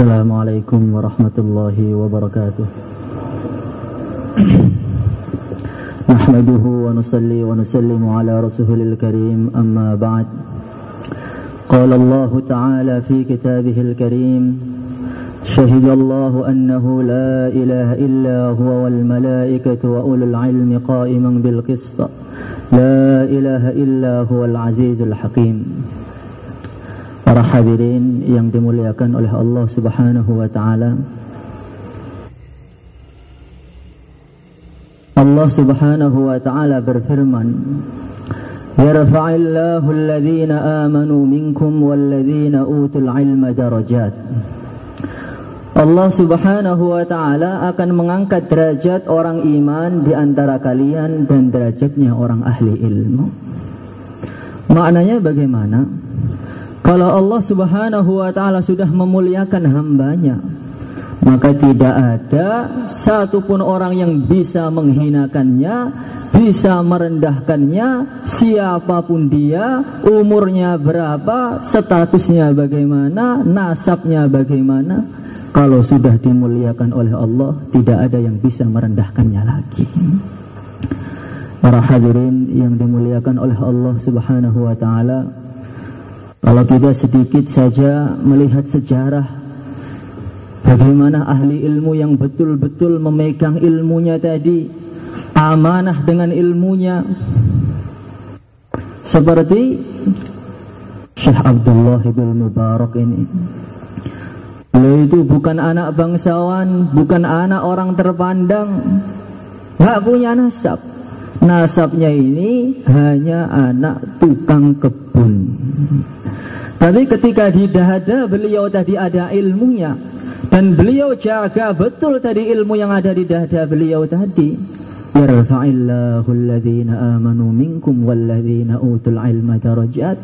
Assalamualaikum warahmatullahi wabarakatuh. Nahmaduhu wa nusalli wa nusallimu ala rasulil karim, amma ba'd. Qala Allah ta'ala fi kitabihil karim, syahidallahu annahu la ilaha illa huwa wal malaikatu wa ulul ilmi qa'iman bil qist, la ilaha illa huwal azizul hakim. Para hadirin yang dimuliakan oleh Allah Subhanahu wa ta'ala, Allah Subhanahu wa ta'ala berfirman, yarfa'illahu alladhina amanu minkum walladhina utul ilma darajat. Allah Subhanahu wa ta'ala akan mengangkat derajat orang iman di antara kalian dan derajatnya orang ahli ilmu. Maknanya bagaimana? Kalau Allah Subhanahu wa ta'ala sudah memuliakan hambanya, maka tidak ada satupun orang yang bisa menghinakannya, bisa merendahkannya, siapapun dia, umurnya berapa, statusnya bagaimana, nasabnya bagaimana. Kalau sudah dimuliakan oleh Allah, tidak ada yang bisa merendahkannya lagi. Para hadirin yang dimuliakan oleh Allah Subhanahu wa ta'ala, kalau kita sedikit saja melihat sejarah bagaimana ahli ilmu yang betul-betul memegang ilmunya tadi, amanah dengan ilmunya, seperti Syekh Abdullah bin Mubarak ini. Beliau itu bukan anak bangsawan, bukan anak orang terpandang, gak punya nasab. Nasabnya ini hanya anak tukang kebun. Tapi ketika di dada beliau tadi ada ilmunya, dan beliau jaga betul tadi ilmu yang ada di dada beliau tadi, yarfa'illahu alladhina amanu minkum walladhina utul ilma darajat.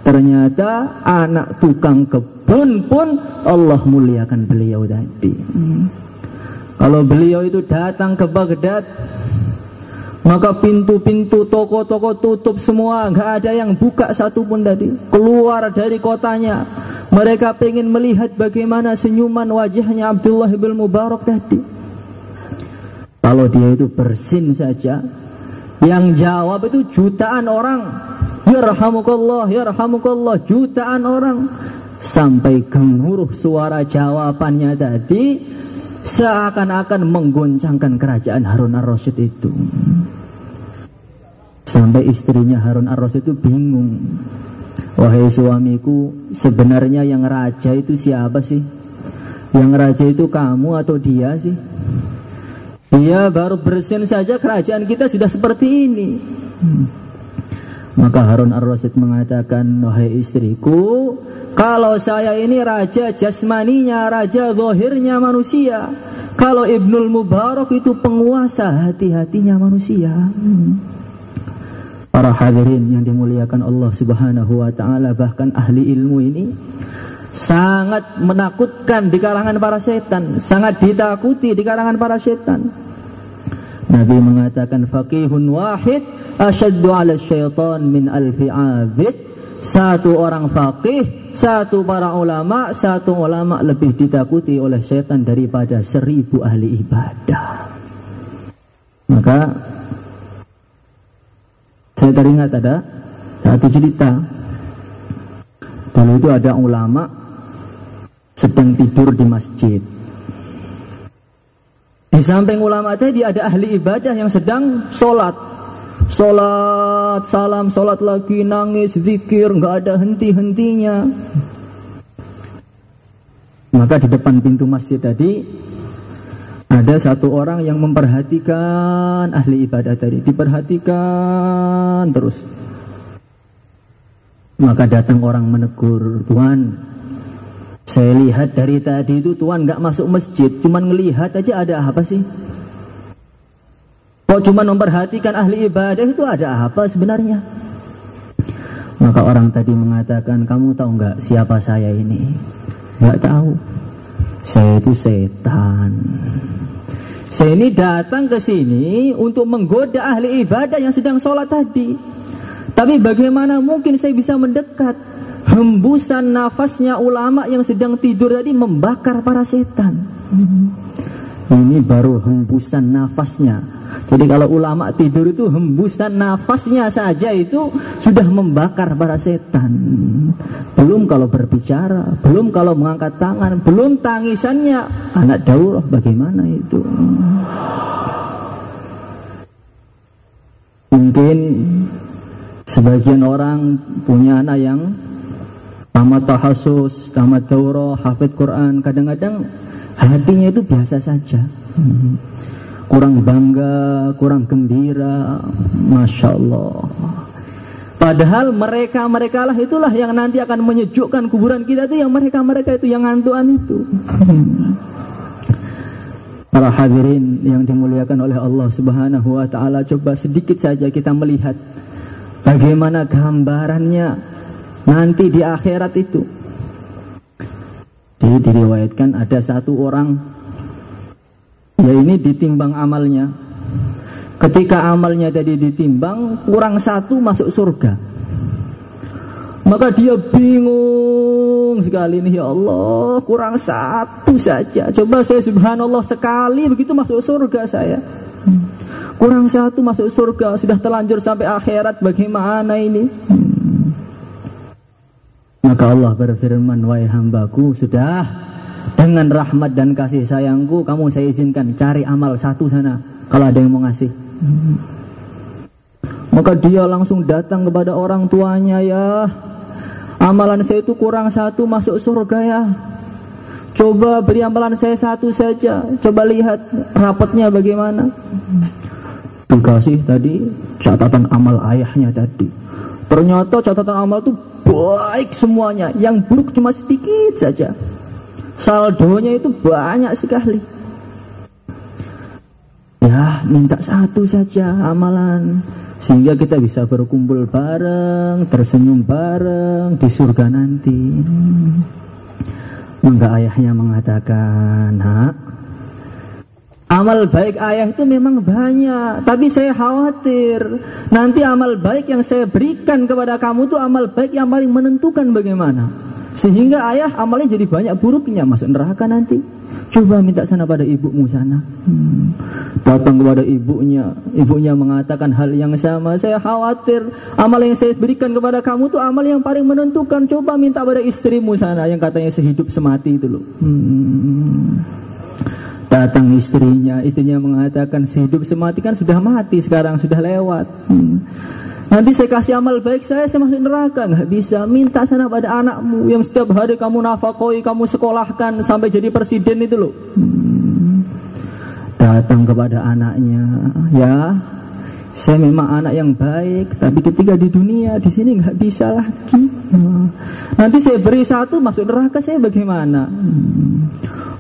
Ternyata anak tukang kebun pun Allah muliakan beliau tadi. Kalau beliau itu datang ke Baghdad, maka pintu-pintu toko-toko tutup semua, gak ada yang buka satupun tadi. Keluar dari kotanya, mereka pengen melihat bagaimana senyuman wajahnya Abdullah bin Mubarak tadi. Kalau dia itu bersin saja, yang jawab itu jutaan orang, yarhamukallah, yarhamukallah, jutaan orang. Sampai gemuruh suara jawabannya tadi, seakan-akan menggoncangkan kerajaan Harun ar-Rasyid itu. Sampai istrinya Harun ar-Rasyid itu bingung. Wahai suamiku, sebenarnya yang raja itu siapa sih? Yang raja itu kamu atau dia sih? Dia baru bersin saja kerajaan kita sudah seperti ini. Maka Harun ar-Rasyid mengatakan, wahai istriku, kalau saya ini raja jasmaninya, raja zahirnya manusia. Kalau Ibnul Mubarak itu penguasa hati-hatinya manusia. Para hadirin yang dimuliakan Allah Subhanahu wa ta'ala, bahkan ahli ilmu ini sangat menakutkan di kalangan para setan, sangat ditakuti di kalangan para setan. Nabi mengatakan, faqihun wahid asyaddu ala syaitan min alfi abid. Satu orang faqih, satu para ulama, satu ulama lebih ditakuti oleh syaitan daripada 1000 ahli ibadah. Maka saya teringat ada satu cerita. Dulu itu ada ulama sedang tidur di masjid. Di samping ulama tadi ada ahli ibadah yang sedang sholat. Sholat, salam, sholat lagi, nangis, zikir, nggak ada henti-hentinya. Maka di depan pintu masjid tadi ada satu orang yang memperhatikan ahli ibadah tadi, diperhatikan terus. Maka datang orang menegur, Tuan, saya lihat dari tadi itu Tuan nggak masuk masjid, cuman ngelihat aja, ada apa sih? Kok cuma memperhatikan ahli ibadah, itu ada apa sebenarnya? Maka orang tadi mengatakan, kamu tahu nggak siapa saya ini? Nggak tahu. Saya itu setan. Saya ini datang ke sini untuk menggoda ahli ibadah yang sedang sholat tadi. Tapi bagaimana mungkin saya bisa mendekat? hembusan nafasnya ulama yang sedang tidur tadi membakar para setan. Ini baru hembusan nafasnya. Jadi kalau ulama tidur itu hembusan nafasnya saja itu sudah membakar para setan. Belum kalau berbicara, belum kalau mengangkat tangan, belum tangisannya. Anak daurah bagaimana itu? Mungkin sebagian orang punya anak yang tamat tahasus, tamat daurah, hafidz Quran, kadang-kadang hatinya itu biasa saja. Kurang bangga, kurang gembira, Masya Allah. Padahal mereka lah itulah yang nanti akan menyejukkan kuburan kita itu, yang mereka itu, yang ngantuan itu. Para hadirin yang dimuliakan oleh Allah Subhanahu wa Ta'ala, coba sedikit saja kita melihat bagaimana gambarannya nanti di akhirat itu. Jadi diriwayatkan ada satu orang, ya ini ditimbang amalnya. Ketika amalnya tadi ditimbang, kurang satu masuk surga. Maka dia bingung sekali nih, ya Allah, kurang satu saja. Coba saya subhanallah sekali begitu masuk surga saya. Kurang satu masuk surga, sudah terlanjur sampai akhirat, bagaimana ini? Maka Allah berfirman, wahai hambaku, sudah, dengan rahmat dan kasih sayangku, kamu saya izinkan cari amal satu sana, kalau ada yang mau ngasih. Maka dia langsung datang kepada orang tuanya, ya, amalan saya itu kurang satu masuk surga ya. Coba beri amalan saya satu saja, coba lihat rapotnya bagaimana. Dikasih tadi catatan amal ayahnya tadi. Ternyata catatan amal itu baik semuanya, yang buruk cuma sedikit saja. Saldonya itu banyak sekali. Ya, minta satu saja amalan, sehingga kita bisa berkumpul bareng, tersenyum bareng di surga nanti. Maka ayahnya mengatakan, nak, amal baik ayah itu memang banyak, tapi saya khawatir nanti amal baik yang saya berikan kepada kamu itu amal baik yang paling menentukan bagaimana, sehingga ayah amalnya jadi banyak buruknya, masuk neraka nanti. Coba minta sana pada ibumu sana. Datang kepada ibunya, ibunya mengatakan hal yang sama, saya khawatir amal yang saya berikan kepada kamu itu amal yang paling menentukan. Coba minta pada istrimu sana, yang katanya sehidup semati itu loh. Datang istrinya mengatakan sehidup semati kan sudah mati sekarang, sudah lewat. Nanti saya kasih amal baik saya masuk neraka. Nggak bisa, minta sana pada anakmu yang setiap hari kamu nafakoi, kamu sekolahkan sampai jadi presiden itu loh. Datang kepada anaknya, ya, saya memang anak yang baik, tapi ketika di dunia, di sini nggak bisa lagi. Nanti saya beri satu masuk neraka, saya bagaimana?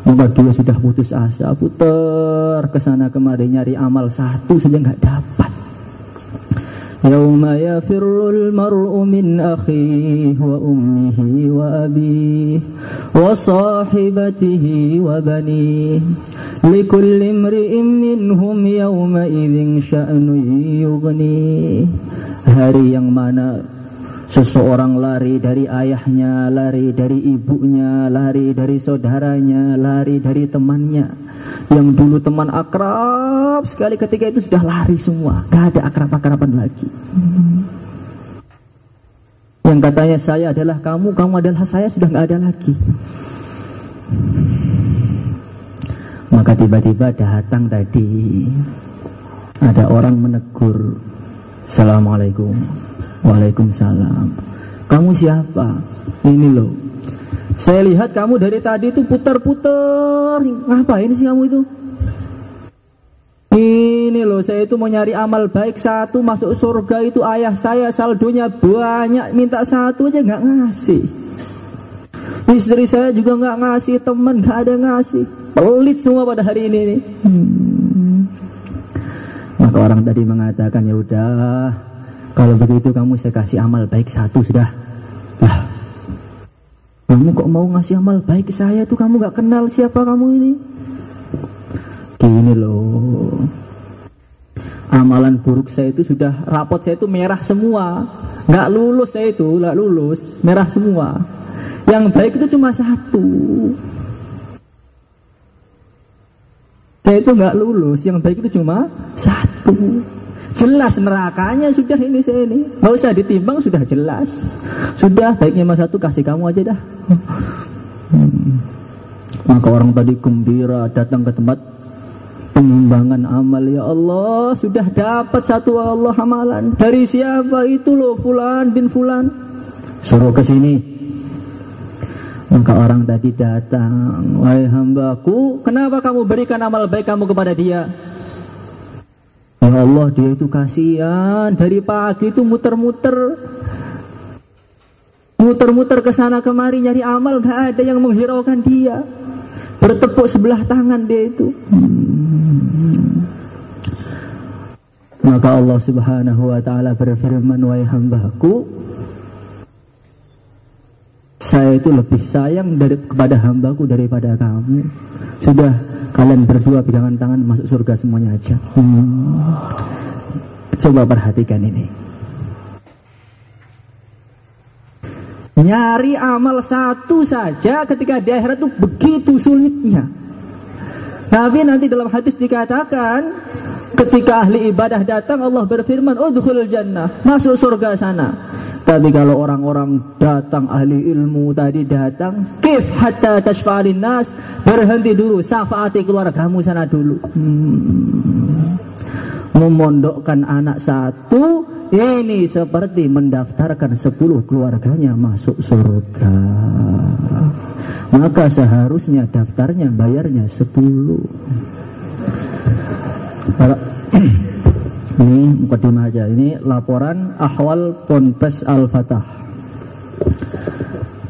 Maka dia sudah putus asa, putar kesana kemari nyari amal satu saja nggak dapat. Yauma yafirrul mar'u min akhihi wa ummihi wa abihi wa sahibatihi wa banihi likulli imri'in minhum yawma idzin sya'nun yughni. Hari yang mana seseorang lari dari ayahnya, lari dari ibunya, lari dari saudaranya, lari dari temannya. Yang dulu teman akrab sekali, ketika itu sudah lari semua, gak ada akrab-akraban lagi. Yang katanya saya adalah kamu, kamu adalah saya, sudah gak ada lagi. Maka tiba-tiba datang tadi, ada orang menegur, Assalamualaikum. Waalaikumsalam. Kamu siapa? Ini loh, saya lihat kamu dari tadi itu putar-putar. Ngapain sih kamu itu? Ini loh, saya itu mau nyari amal baik satu masuk surga, itu ayah saya saldonya banyak, minta satu aja nggak ngasih. Istri saya juga nggak ngasih, teman nggak ada ngasih, pelit semua pada hari ini nih. Maka orang tadi mengatakan, ya udah, kalau begitu kamu saya kasih amal baik satu sudah. Lah, kamu kok mau ngasih amal baik ke saya tuh, kamu gak kenal siapa kamu ini. Gini loh, amalan buruk saya itu sudah, rapot saya itu merah semua, Nggak lulus saya itu, nggak lulus, merah semua. Yang baik itu cuma satu. Saya itu nggak lulus, yang baik itu cuma satu. Jelas nerakanya sudah ini saya ini, nggak usah ditimbang, sudah jelas. Sudah baiknya mas satu, kasih kamu aja dah. Maka orang tadi gembira datang ke tempat pengembangan amal. Ya Allah, sudah dapat satu Allah amalan. Dari siapa itu loh, fulan bin fulan. Suruh ke sini. Maka orang tadi datang, wahai hambaku, kenapa kamu berikan amal baik kamu kepada dia? Ya Allah, dia itu kasihan, dari pagi itu muter-muter ke sana kemari nyari amal, gak ada yang menghiraukan dia. Bertepuk sebelah tangan dia itu. Maka Allah Subhanahu wa ta'ala berfirman, wahai hambaku, saya itu lebih sayang kepada hambaku daripada kamu. Sudah, kalian berdua pegangan tangan masuk surga semuanya aja. Coba perhatikan ini. Nyari amal satu saja ketika di akhirat itu begitu sulitnya. Tapi nanti dalam hadis dikatakan, ketika ahli ibadah datang, Allah berfirman, udkhulul jannah, masuk surga sana. Tapi kalau orang-orang datang, ahli ilmu tadi datang, kif hatta tashfa'alin nas, berhenti dulu, syafaati keluargamu sana dulu. Memondokkan anak satu, ini seperti mendaftarkan 10 keluarganya masuk surga. Maka seharusnya daftarnya, bayarnya 10. Ini mukadimah aja. Ini laporan ahwal Ponpes Al-Fatah.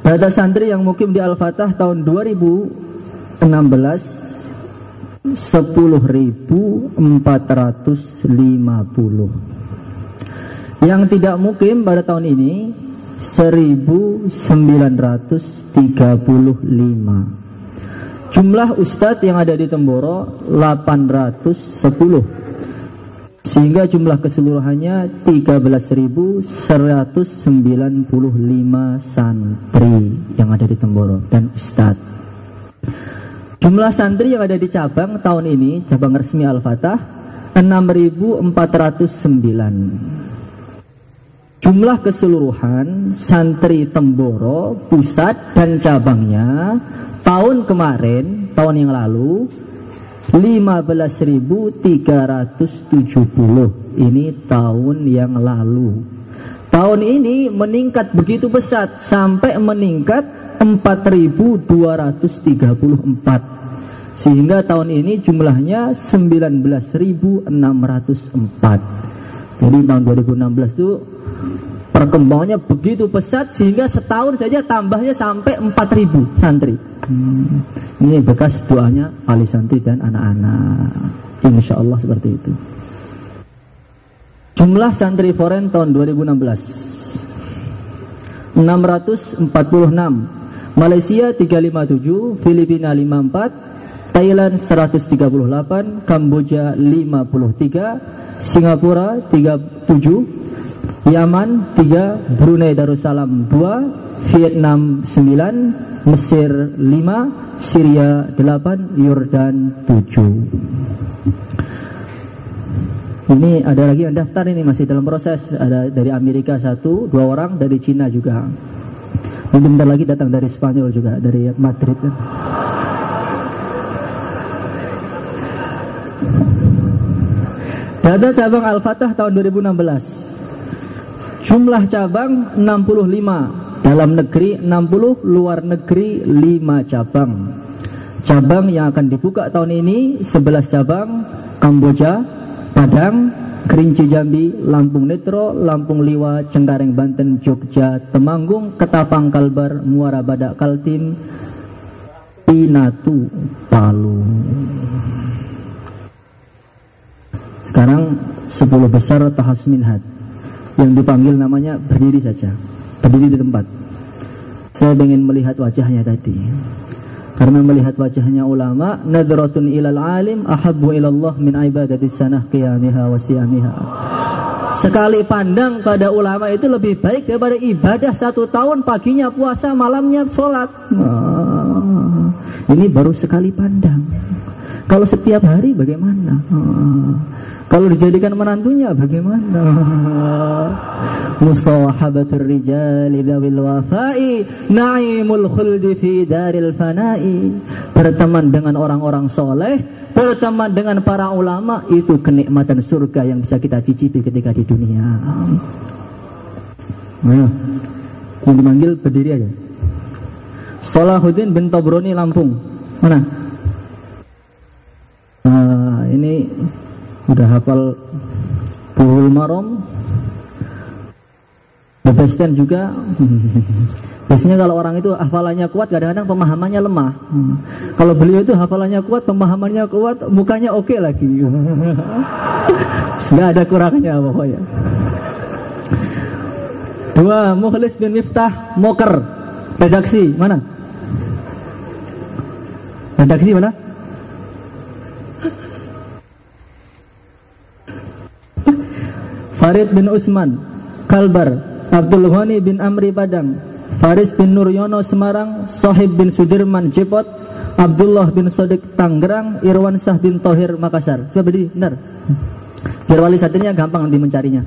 Data santri yang mukim di Al-Fatah tahun 2016 10.450. Yang tidak mukim pada tahun ini 1.935. Jumlah ustadz yang ada di Temboro 810. Sehingga jumlah keseluruhannya 13.195 santri yang ada di Temboro dan ustadz. Jumlah santri yang ada di cabang tahun ini, cabang resmi Al-Fatah 6.409. Jumlah keseluruhan santri Temboro pusat dan cabangnya tahun kemarin, tahun yang lalu 15.370. Ini tahun yang lalu. Tahun ini meningkat begitu pesat sampai meningkat 4.234. Sehingga tahun ini jumlahnya 19.604. Jadi tahun 2016 itu perkembangannya begitu pesat sehingga setahun saja tambahnya sampai 4.000 santri. Ini bekas doanya ahli santri dan anak-anak. Insya Allah seperti itu. Jumlah santri foreign tahun 2016 646. Malaysia 357, Filipina 54, Thailand 138, Kamboja 53, Singapura 37, Yaman 3, Brunei Darussalam 2, Vietnam 9, Mesir 5, Syria 8, Yordan 7. Ini ada lagi yang daftar, ini masih dalam proses. Ada dari Amerika 1, 2 orang, dari Cina juga. Mungkin bentar lagi datang dari Spanyol juga, dari Madrid. Data cabang Al-Fatah tahun 2016. Jumlah cabang 65. Dalam negeri 60, luar negeri 5 cabang. Cabang yang akan dibuka tahun ini 11 cabang: Kamboja, Padang, Kerinci Jambi, Lampung Netro, Lampung Liwa, Cengkareng Banten, Jogja, Temanggung, Ketapang Kalbar, Muara Badak Kaltim, Pinatu Palu. Sekarang 10 besar Tahas Minhad yang dipanggil namanya berdiri saja, berdiri di tempat. Saya ingin melihat wajahnya tadi, karena melihat wajahnya ulama, nadratun ilal alim ahabbu ilallah min ibadatis sanah qiyamiha wa siyamiha. Sekali pandang pada ulama itu lebih baik daripada ibadah 1 tahun, paginya puasa, malamnya sholat. Ini baru sekali pandang. Kalau setiap hari bagaimana? Kalau dijadikan menantunya bagaimana? Musahabatur rijali dzawil wafai naimul khuldi fi daril fanai. Berteman dengan orang-orang soleh, berteman dengan para ulama, itu kenikmatan surga yang bisa kita cicipi ketika di dunia. Ayo, yang dimanggil berdiri aja. Salahuddin bin Tobroni, Lampung. Mana? Ini udah hafal Bulughul Maram, The Best Ten juga. Biasanya kalau orang itu hafalannya kuat, kadang-kadang pemahamannya lemah. Kalau beliau itu hafalannya kuat, pemahamannya kuat, mukanya oke lagi. Nggak ada kurangnya pokoknya. 2. Mukhlis bin Miftah Moker, redaksi mana? Redaksi mana? Farid bin Usman Kalbar, Abdul Ghani bin Amri Padang, Faris bin Nuryono Semarang, Sohib bin Sudirman Jepot, Abdullah bin Sodik Tangerang, Irwansah bin Tohir Makassar. Coba berdiri, bentar. Biar wali santrinya gampang nanti mencarinya.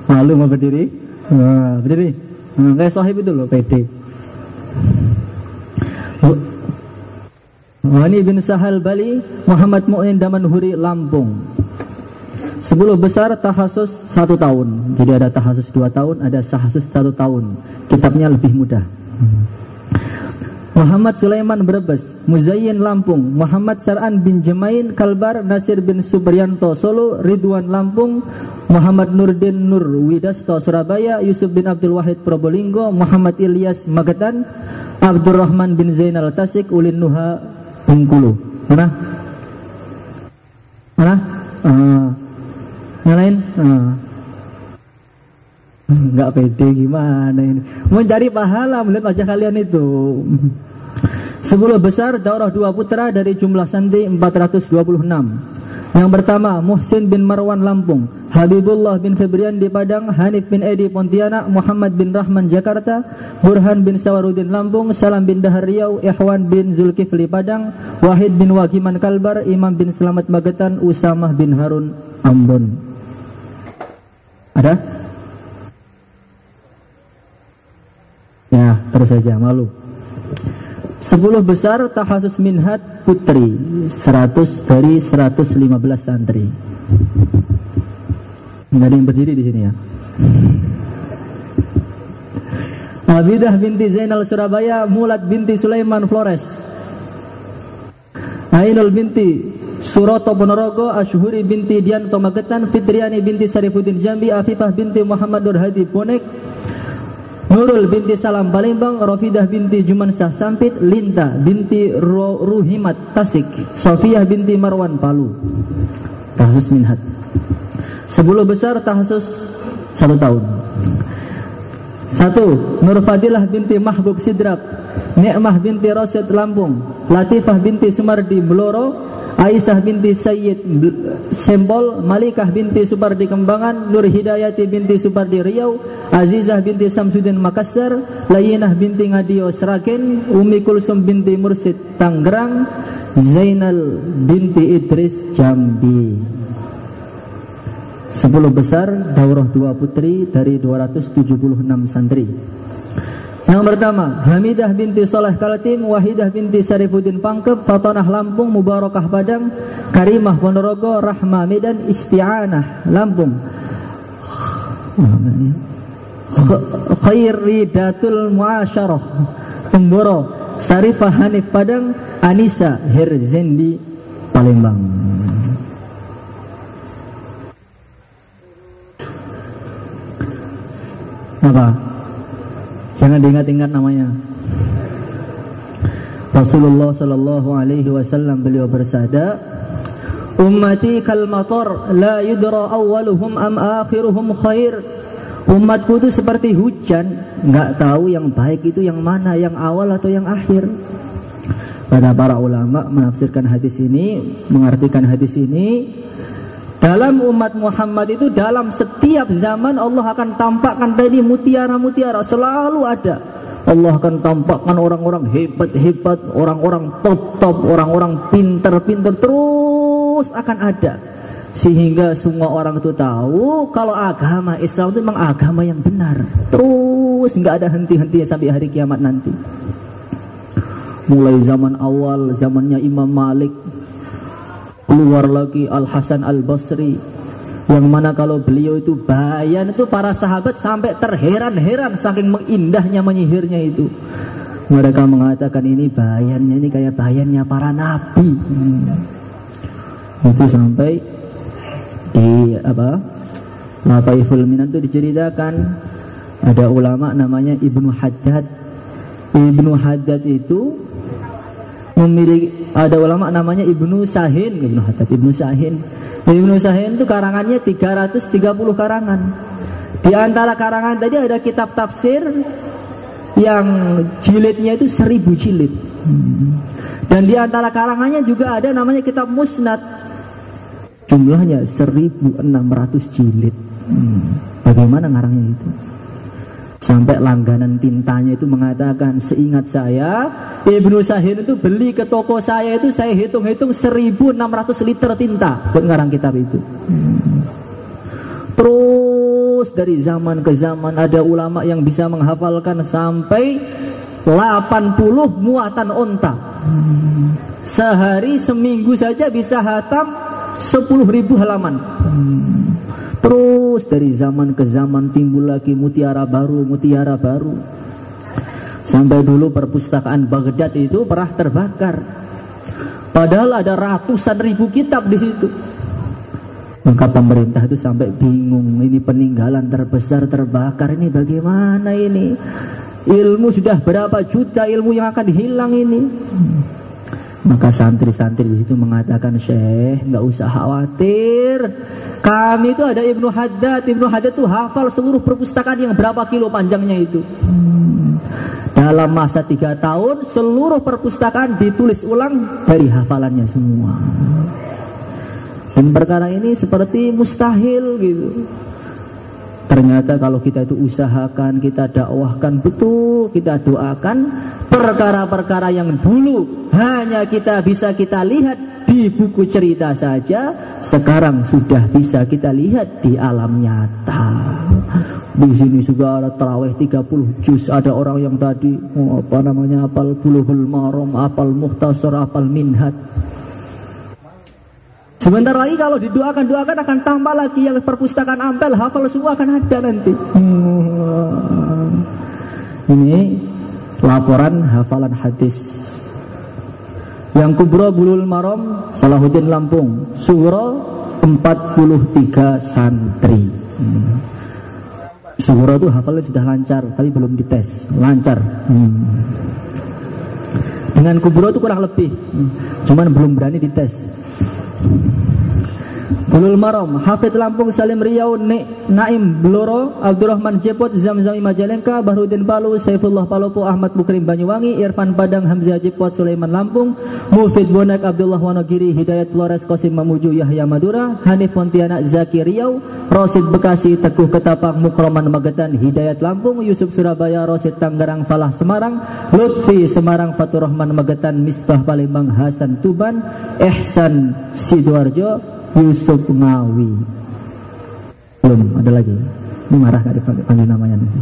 Malu mau berdiri? Berdiri. Kayak Sohib itu loh, pede. Wani bin Sahal Bali, Muhammad Mu'in Damanhuri Lampung. 10 besar tahasus 1 tahun. Jadi ada tahasus 2 tahun, ada tahasus 1 tahun. Kitabnya lebih mudah. Muhammad Sulaiman Brebes, Muzayyin Lampung, Muhammad Sar'an bin Jemain Kalbar, Nasir bin Subrianto Solo, Ridwan Lampung, Muhammad Nurdin Nur Widasto Surabaya, Yusuf bin Abdul Wahid Probolinggo, Muhammad Ilyas Magetan, Abdurrahman bin Zainal Tasik, Ulin Nuha Bengkulu. Mana? Mana? Yang lain? Enggak pede gimana ini? Mau cari pahala melihat wajah kalian itu. 10 besar daurah 2 putra dari jumlah santri 426. Yang pertama Muhsin bin Marwan Lampung, Habibullah bin Febrian di Padang, Hanif bin Edi Pontianak, Muhammad bin Rahman Jakarta, Burhan bin Sawarudin Lampung, Salam bin Dahar Riau, Ikhwan bin Zulkifli Padang, Wahid bin Wagiman Kalbar, Imam bin Selamat Magetan, Usamah bin Harun Ambon. Ada? Ya, terus saja, malu. 10 besar tahasus minhat putri, 100 dari 115 santri. Enggak ada yang berdiri di sini ya. Abidah binti Zainal Surabaya, Mulat binti Sulaiman Flores, Ainul binti Suroto Ponorogo, Ashhuri binti Dianto Magetan, Fitriani binti Sarifuddin Jambi, Afifah binti Muhammad Nur Hadi Bonek, Nurul binti Salam Palembang, Rafidah binti Jumansah Sampit, Linta binti Ruhimat Tasik, Sofiyah binti Marwan Palu. Tahasus minhat. 10 besar tahasus 1 tahun. 1. Nur Fadilah binti Mahbub Sidrap, Ni'mah binti Rasyid Lampung, Latifah binti Sumardi Bloro, Aisyah binti Sayyid Sembol, Malikah binti Supardi Kembangan, Nur Hidayati binti Supardi Riau, Azizah binti Samsudin Makassar, Layinah binti Ngadio Seragen, Umi Kulsum binti Mursid Tangerang, Zainal binti Idris Jambi. 10 besar daurah 2 putri dari 276 santri. Yang pertama Hamidah binti Soleh Kaltim, Wahidah binti Sarifuddin Pangkep, Fatonah Lampung, Mubarakah Padang, Karimah Ponorogo, Rahma Medan, Isti'anah Lampung, Khairidatul Muasyarah Temboro, Sarifah Hanif Padang, Anissa Herzendi Palembang. Apa? Jangan diingat-ingat namanya. Rasulullah sallallahu alaihi wasallam beliau bersabda, "Ummati kal matar la yudra awwaluhum am akhiruhum khair." Umatku itu seperti hujan, enggak tahu yang baik itu yang mana, yang awal atau yang akhir. Pada para ulama menafsirkan hadis ini, mengartikan hadis ini, Dalam umat Muhammad itu dalam setiap zaman Allah akan tampakkan tadi mutiara-mutiara, selalu ada. Allah akan tampakkan orang-orang hebat-hebat, orang-orang top-top, orang-orang pinter-pinter, terus akan ada. Sehingga semua orang itu tahu kalau agama Islam itu memang agama yang benar. Terus nggak ada henti-hentinya sampai hari kiamat nanti. Mulai zaman awal, zamannya Imam Malik, keluar lagi Al-Hasan Al-Basri, yang mana kalau beliau itu bayan itu para sahabat sampai terheran-heran saking indahnya menyihirnya itu. Mereka mengatakan ini bayannya ini kayak bayannya para nabi. Itu sampai di Lataiful Minan itu diceritakan ada ulama namanya Ibnu Haddad. Ibnu Haddad itu memiliki, ada ulama namanya Ibnu Sahin. Ibnu Sahin itu karangannya 330 karangan. Di antara karangan tadi ada kitab tafsir yang jilidnya itu 1000 jilid. Dan di antara karangannya juga ada namanya kitab Musnad. Jumlahnya 1600 jilid. Bagaimana ngarangnya itu? Sampai langganan tintanya itu mengatakan, seingat saya Ibnu Sahin itu beli ke toko saya itu, saya hitung-hitung 1600 liter tinta buat ngarang kitab itu. Terus dari zaman ke zaman ada ulama yang bisa menghafalkan sampai 80 muatan onta. Sehari seminggu saja bisa hatam 10.000 halaman. Terus dari zaman ke zaman timbul lagi mutiara baru. Sampai dulu perpustakaan Baghdad itu pernah terbakar. Padahal ada ratusan ribu kitab di situ. Maka pemerintah itu sampai bingung, ini peninggalan terbesar terbakar, ini bagaimana ini? Ilmu sudah berapa juta ilmu yang akan hilang ini. Maka santri-santri di situ mengatakan, Syekh, nggak usah khawatir. Kami itu ada Ibnu Haddad. Ibnu Haddad itu hafal seluruh perpustakaan yang berapa kilo panjangnya itu. Dalam masa 3 tahun, seluruh perpustakaan ditulis ulang dari hafalannya semua. Dan perkara ini seperti mustahil gitu. Ternyata kalau kita itu usahakan, kita dakwahkan betul, kita doakan, perkara-perkara yang dulu hanya bisa kita lihat di buku cerita saja, sekarang sudah bisa kita lihat di alam nyata. Di sini juga ada tarawih 30 juz, ada orang yang tadi hafal Bulughul Maram, hafal Mukhtasar, hafal Minhaj. Sebentar lagi kalau didoakan akan tambah lagi yang perpustakaan Ampel, hafal semua akan ada nanti. Ini laporan hafalan hadis. Yang kubro Bulughul Maram Salahuddin Lampung, Sughra 43 santri. Sughra itu hafalnya sudah lancar, tapi belum dites, lancar. Dengan kubro itu kurang lebih, cuman belum berani dites. Bulughul Maram Hafid Lampung Salim Riau Naim Bloro Abdurrahman Jepot Zamzami Majalengka Bahruddin Palu Saifullah Palopo Ahmad Mukrim Banyuwangi Irfan Padang Hamzah Jepot Sulaiman Lampung Mufid Bonek Abdullah Wonogiri Hidayat Flores Qasim Mamuju Yahya Madura Hanif Pontianak Zaki Riau Rosid Bekasi Teguh Ketapang Mukroman Magetan Hidayat Lampung Yusuf Surabaya Rosid Tangerang Falah Semarang Lutfi Semarang Fatur Rahman Magetan Misbah Palembang Hasan Tuban Ihsan Sidoarjo Yusuf Ngawi. Belum ada lagi. Ini marah gak dipanggil namanya nanti.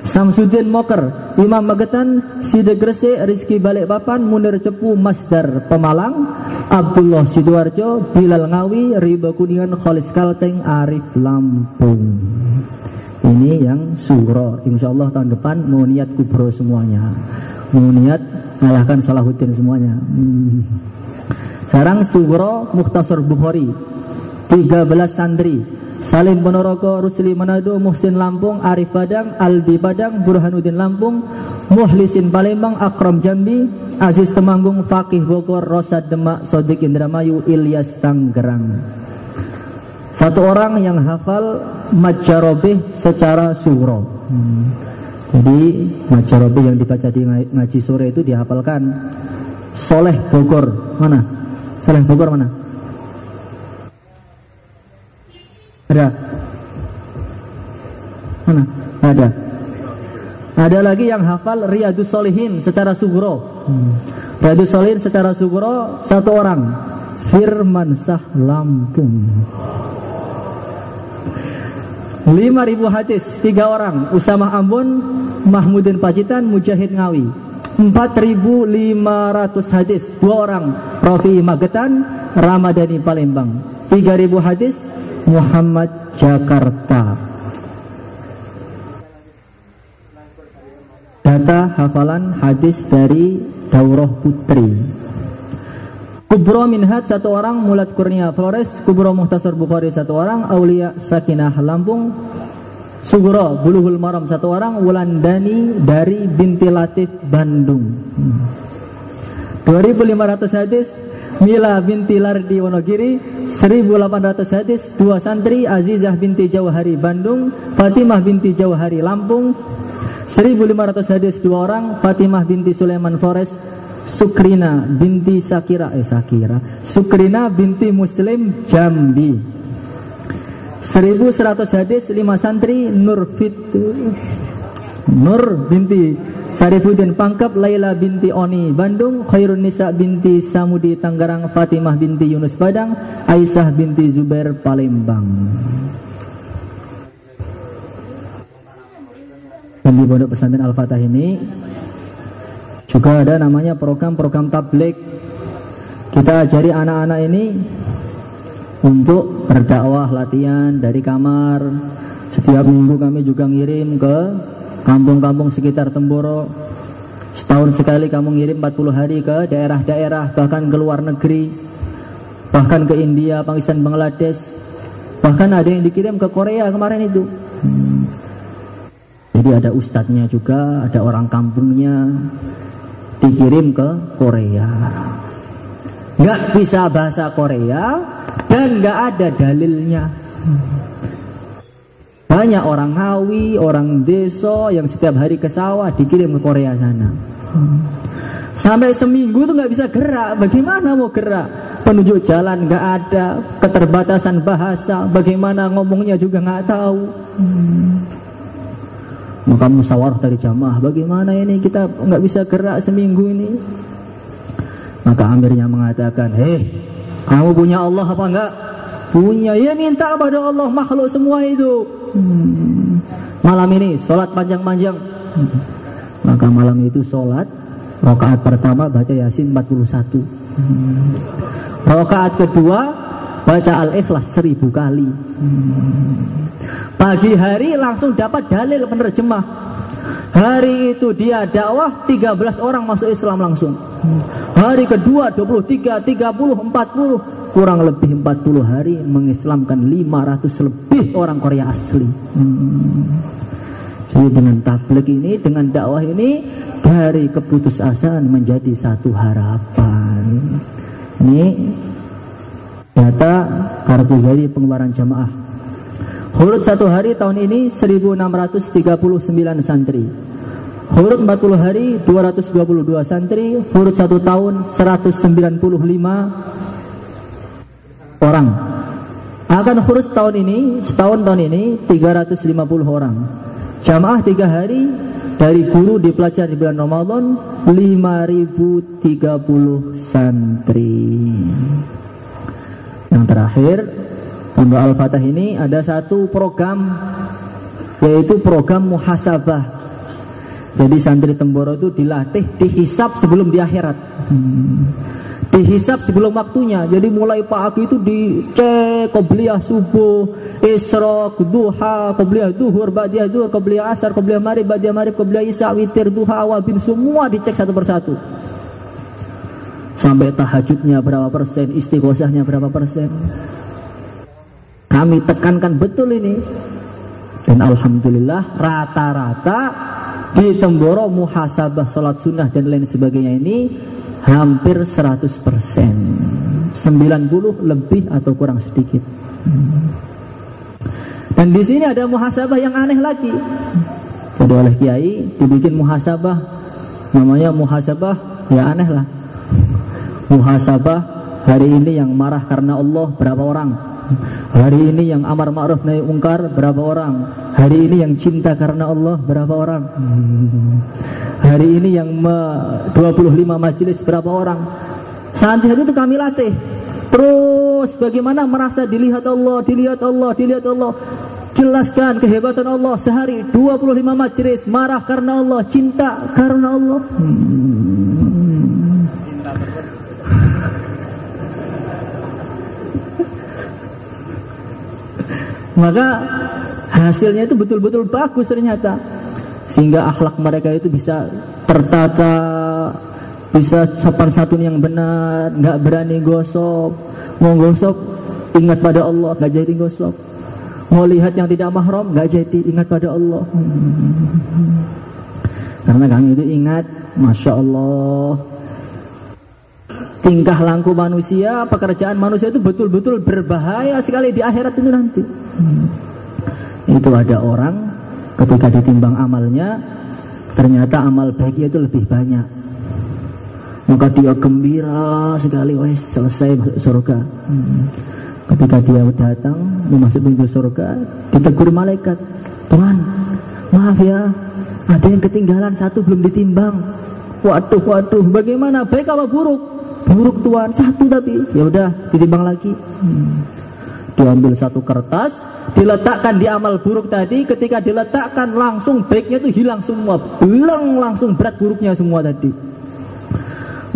Samsudin Moker Imam Magetan Side Gresik Rizki Balikpapan Munir Cepu Masdar Pemalang Abdullah Sidoarjo Bilal Ngawi Ridho Kuningan Kholis Kalteng Arif Lampung. Ini yang Sughra. InsyaAllah tahun depan mau niat kubro semuanya, mau niat ngalahkan Salahuddin semuanya. Sekarang Sughra Mukhtasar Bukhari 13 santri Salim Ponorogo Rusli Manado Muhsin Lampung Arif Padang Aldi Padang Burhanuddin Lampung Muhlisin Palembang Akram Jambi Aziz Temanggung Fakih Bogor Rosad Demak Sodik Indramayu Ilyas Tangerang. Satu orang yang hafal Majarobih secara Sughra. Jadi Majarobih yang dibaca di ngaji sore itu dihafalkan. Soleh Bogor mana? Soleh Bogor mana? Ada? Mana? Ada. Ada lagi yang hafal Riyadus Shalihin secara sugro. Riyadus Shalihin secara sugro 1 orang. Firmansyah Lampung. 5.000 hadis 3 orang. Usamah Ambon, Mahmudin Pacitan, Mujahid Ngawi. 4.500 hadis 2 orang. Rafi'i Magetan, Ramadhani Palembang. 3.000 hadis Muhammad Jakarta. Data hafalan hadis dari Daurah Putri. Kubro Minhaj 1 orang, Mulad Kurnia Flores. Kubro Muhtasar Bukhari 1 orang, Aulia Sakinah Lampung. Sugro Bulughul Maram 1 orang, Wulandani dari binti Latif Bandung. 2.500 hadis Mila binti Lardi Wonogiri. 1.800 hadis 2 santri, Azizah binti Jauhari Bandung, Fatimah binti Jauhari Lampung. 1.500 hadis 2 orang, Fatimah binti Sulaiman Flores, Sukrina binti Sukrina binti Muslim Jambi. 1.100 hadis 5 santri, Nur binti Sarifuddin Pangkep, Laila binti Oni Bandung, Khairun Nisa binti Samudi Tangerang, Fatimah binti Yunus Padang, Aisyah binti Zubair Palembang. Dan di Pondok Pesantren Al-Fatah ini juga ada namanya program-program tabligh. Kita ajari anak-anak ini untuk berdakwah, latihan dari kamar. Setiap minggu kami juga ngirim ke kampung-kampung sekitar Temboro. Setahun sekali kamu ngirim 40 hari ke daerah-daerah, bahkan ke luar negeri, bahkan ke India, Pakistan, Bangladesh. Bahkan ada yang dikirim ke Korea kemarin itu. Jadi ada ustadznya juga, ada orang kampungnya, dikirim ke Korea. Nggak bisa bahasa Korea dan nggak ada dalilnya. Banyak orang Ngawi, orang desa yang setiap hari ke sawah dikirim ke Korea sana. Sampai seminggu tuh nggak bisa gerak. Bagaimana mau gerak? Penunjuk jalan nggak ada, keterbatasan bahasa, bagaimana ngomongnya juga nggak tahu. Maka musyawarah dari jamaah, bagaimana ini kita nggak bisa gerak seminggu ini. Maka amirnya mengatakan, kamu punya Allah apa enggak? Punya. Ya minta kepada Allah, makhluk semua itu. Malam ini sholat panjang-panjang. Maka malam itu sholat, rakaat pertama baca Yasin 41. Rakaat kedua baca Al-Ikhlas 1000 kali. Pagi hari langsung dapat dalil penerjemah. Hari itu dia dakwah 13 orang masuk Islam langsung. Hari kedua 23, 30, 40, kurang lebih 40 hari mengislamkan 500 lebih orang Korea asli. Jadi dengan tabligh ini, dengan dakwah ini, dari keputusasaan menjadi satu harapan. Ini data kartu jadi pengeluaran jamaah. Hurut 1 hari tahun ini 1639 santri. Hurut 40 hari 222 santri. Hurut 1 tahun 195 orang. Akan hurut tahun ini, setahun tahun ini 350 orang. Jamaah 3 hari dari guru dipelajari di bulan Ramadan 5030 santri. Yang terakhir, Pondok Al-Fatah ini ada satu program, yaitu program muhasabah. Jadi santri Temboro itu dilatih dihisab sebelum di akhirat. Dihisab sebelum waktunya. Jadi mulai pagi itu dicek qobliyah subuh, isyraq, duha, qobliyah duhur, ba'diyah duhur, qobliyah asar, qobliyah maghrib, ba'diyah maghrib, qobliyah isya, witir, duha, awabin, semua dicek satu persatu. Sampai tahajudnya berapa persen, istighosahnya berapa persen. Kami tekankan betul ini. Dan alhamdulillah rata-rata di Temboro muhasabah salat sunnah dan lain sebagainya ini hampir 100%, 90 lebih atau kurang sedikit. Dan di sini ada muhasabah yang aneh lagi. Jadi oleh kiai dibikin muhasabah, namanya muhasabah, ya aneh lah. Muhasabah hari ini yang marah karena Allah berapa orang? Hari ini yang amar ma'ruf nahi mungkar berapa orang? Hari ini yang cinta karena Allah berapa orang? Hari ini yang 25 majelis berapa orang? Santri itu kami latih. Terus bagaimana merasa dilihat Allah, dilihat Allah, dilihat Allah. Jelaskan kehebatan Allah. Sehari 25 majelis, marah karena Allah, cinta karena Allah. Maka hasilnya itu betul-betul bagus ternyata, sehingga akhlak mereka itu bisa tertata, bisa sopan santun yang benar, nggak berani gosok. Mau gosok ingat pada Allah, nggak jadi gosok. Mau lihat yang tidak mahram, nggak jadi, ingat pada Allah. Karena kami itu ingat, Masya Allah, tingkah laku manusia, pekerjaan manusia itu betul-betul berbahaya sekali di akhirat itu nanti. Itu ada orang ketika ditimbang amalnya, ternyata amal baiknya itu lebih banyak. Maka dia gembira sekali, wes selesai masuk surga. Ketika dia datang memasuki pintu surga, ditegur malaikat, Tuhan, maaf ya, ada yang ketinggalan satu belum ditimbang. Waduh, bagaimana, baik apa buruk? Buruk Tuhan, satu tapi ya udah ditimbang lagi. Diambil satu kertas, diletakkan di amal buruk tadi. Ketika diletakkan langsung baiknya itu hilang semua, belang langsung berat buruknya semua tadi.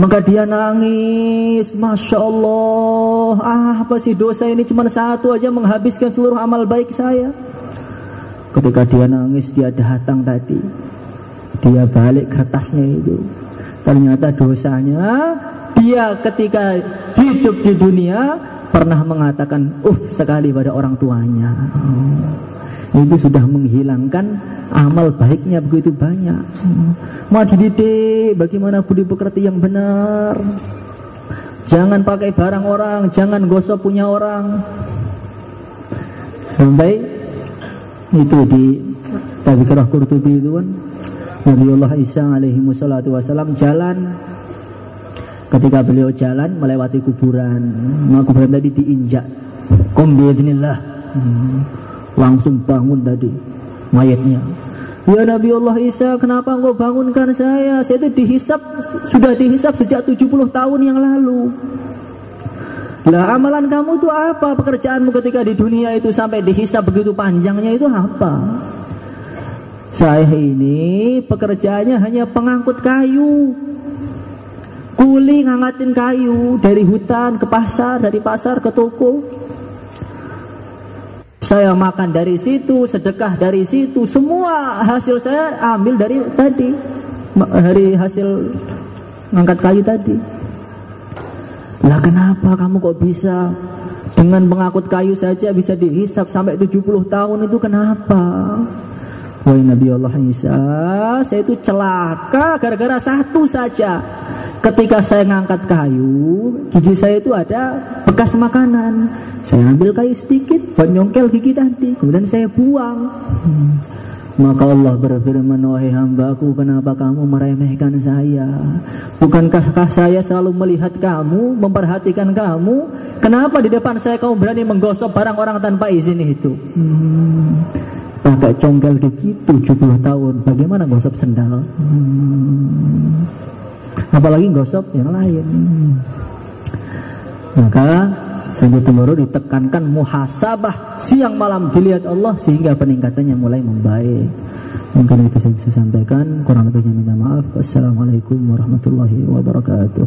Maka dia nangis, Masya Allah, apa sih dosa ini, cuma satu aja menghabiskan seluruh amal baik saya. Ketika dia nangis, dia datang tadi, dia balik kertasnya itu, ternyata dosanya dia ketika hidup di dunia pernah mengatakan sekali pada orang tuanya. Itu sudah menghilangkan amal baiknya begitu banyak. Mau dididik bagaimana budi pekerti yang benar. Jangan pakai barang orang, jangan gosok punya orang. Sampai itu di Tadzkirah Qurtubi itu kan, Nabiullah Isa alaihi wassalatu wassalam jalan. Ketika beliau jalan melewati kuburan, maka kuburan tadi diinjak. Qum biidznillah. Langsung bangun tadi mayatnya. Ya Nabi Allah Isa, kenapa engkau bangunkan saya? Saya itu sudah dihisap sejak 70 tahun yang lalu. Lah amalan kamu itu apa? Pekerjaanmu ketika di dunia itu sampai dihisap begitu panjangnya itu apa? Saya ini pekerjaannya hanya pengangkut kayu. Kuli ngangatin kayu dari hutan ke pasar, dari pasar ke toko. Saya makan dari situ, sedekah dari situ, semua hasil saya ambil dari tadi, dari hasil ngangkat kayu tadi. Lah kenapa kamu kok bisa dengan mengangkut kayu saja bisa dihisap sampai 70 tahun itu kenapa? Wahai Nabi Allah Isa, saya itu celaka gara-gara satu saja. Ketika saya ngangkat kayu, gigi saya itu ada bekas makanan. Saya ambil kayu sedikit buat nyongkel gigi tadi, kemudian saya buang. Maka Allah berfirman, wahai hambaku, kenapa kamu meremehkan saya? Bukankah saya selalu melihat kamu, memperhatikan kamu? Kenapa di depan saya kamu berani menggosok barang orang tanpa izin itu? Pakai congkel gigi 70 tahun, bagaimana gosok sendal? Apalagi gosok yang lain. Maka sambil temurun ditekankan muhasabah siang malam dilihat Allah sehingga peningkatannya mulai membaik. Mungkin itu yang saya sampaikan, kurang lebihnya minta maaf. Wassalamualaikum warahmatullahi wabarakatuh.